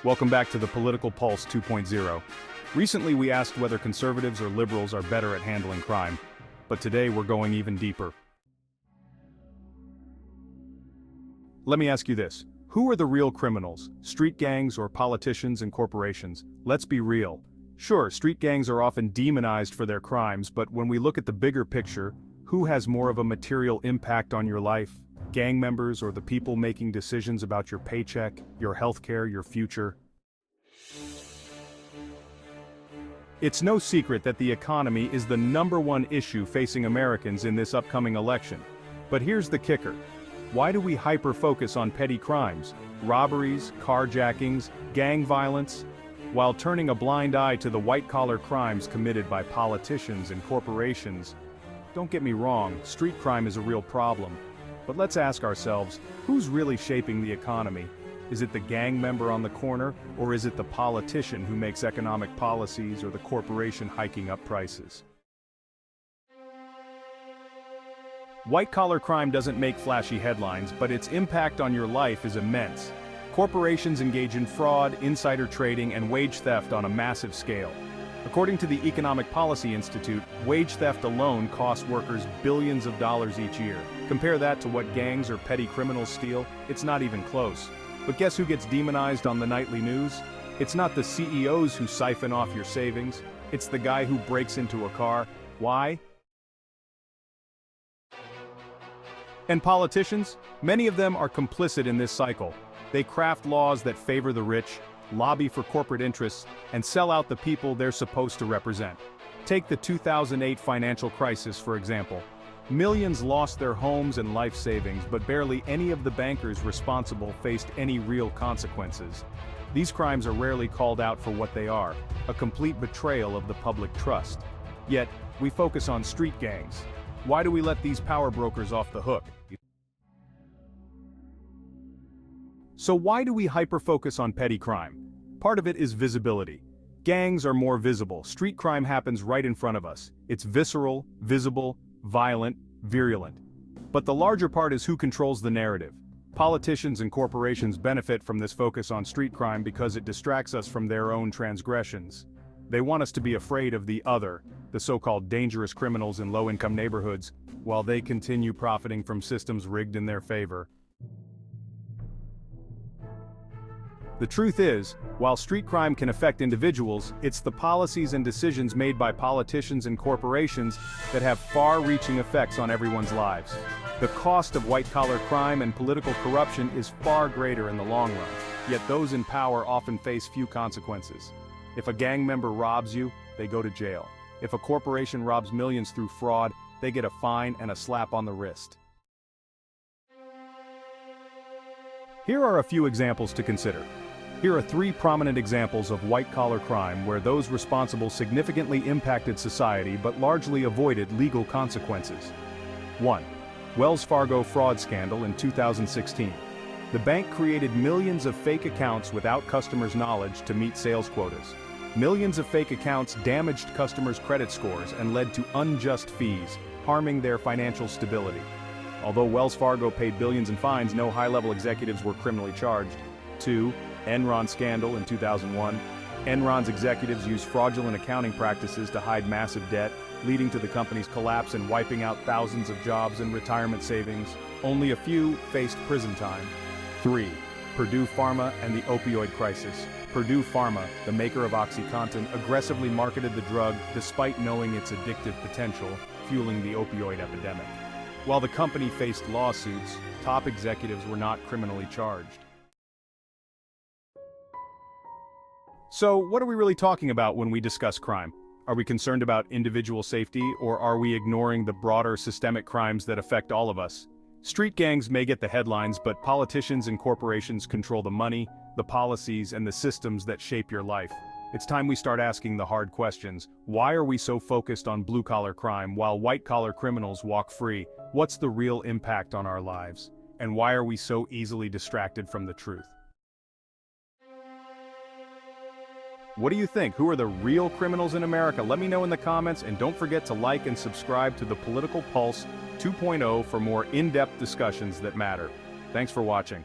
Welcome back to the Political Pulse 2.0. Recently we asked whether conservatives or liberals are better at handling crime, but today we're going even deeper. Let me ask you this. Who are the real criminals? Street gangs or politicians and corporations? Let's be real. Sure, street gangs are often demonized for their crimes, but when we look at the bigger picture, who has more of a material impact on your life? Gang members or the people making decisions about your paycheck, your healthcare, your future? It's no secret that the economy is the #1 issue facing Americans in this upcoming election. But here's the kicker. Why do we hyper-focus on petty crimes, robberies, carjackings, gang violence, while turning a blind eye to the white-collar crimes committed by politicians and corporations? Don't get me wrong, street crime is a real problem. But let's ask ourselves, who's really shaping the economy? Is it the gang member on the corner, or is it the politician who makes economic policies or the corporation hiking up prices? White-collar crime doesn't make flashy headlines, but its impact on your life is immense. Corporations engage in fraud, insider trading, and wage theft on a massive scale. According to the Economic Policy Institute, wage theft alone costs workers billions of dollars each year. Compare that to what gangs or petty criminals steal, it's not even close. But guess who gets demonized on the nightly news? It's not the CEOs who siphon off your savings, it's the guy who breaks into a car. Why? And politicians? Many of them are complicit in this cycle. They craft laws that favor the rich, lobby for corporate interests, and sell out the people they're supposed to represent. Take the 2008 financial crisis, for example. Millions lost their homes and life savings, but barely any of the bankers responsible faced any real consequences. These crimes are rarely called out for what they are, a complete betrayal of the public trust. Yet, we focus on street gangs. Why do we let these power brokers off the hook? So why do we hyper-focus on petty crime? Part of it is visibility. Gangs are more visible. Street crime happens right in front of us. It's visceral, visible, violent, virulent. But the larger part is who controls the narrative. Politicians and corporations benefit from this focus on street crime because it distracts us from their own transgressions. They want us to be afraid of the other, the so-called dangerous criminals in low-income neighborhoods, while they continue profiting from systems rigged in their favor. The truth is, while street crime can affect individuals, it's the policies and decisions made by politicians and corporations that have far-reaching effects on everyone's lives. The cost of white-collar crime and political corruption is far greater in the long run, yet those in power often face few consequences. If a gang member robs you, they go to jail. If a corporation robs millions through fraud, they get a fine and a slap on the wrist. Here are a few examples to consider. Here are 3 prominent examples of white-collar crime where those responsible significantly impacted society but largely avoided legal consequences. 1. Wells Fargo fraud scandal in 2016. The bank created millions of fake accounts without customers' knowledge to meet sales quotas. Millions of fake accounts damaged customers' credit scores and led to unjust fees, harming their financial stability. Although Wells Fargo paid billions in fines, no high-level executives were criminally charged. 2. Enron scandal in 2001. Enron's executives used fraudulent accounting practices to hide massive debt, leading to the company's collapse and wiping out thousands of jobs and retirement savings. Only a few faced prison time. 3. Purdue Pharma and the opioid crisis. Purdue Pharma, the maker of OxyContin, aggressively marketed the drug despite knowing its addictive potential, fueling the opioid epidemic. While the company faced lawsuits, top executives were not criminally charged. So, what are we really talking about when we discuss crime? Are we concerned about individual safety, or are we ignoring the broader systemic crimes that affect all of us? Street gangs may get the headlines, but politicians and corporations control the money, the policies, and the systems that shape your life. It's time we start asking the hard questions. Why are we so focused on blue-collar crime while white-collar criminals walk free? What's the real impact on our lives? And why are we so easily distracted from the truth? What do you think? Who are the real criminals in America? Let me know in the comments, and don't forget to like and subscribe to the Political Pulse 2.0 for more in-depth discussions that matter. Thanks for watching.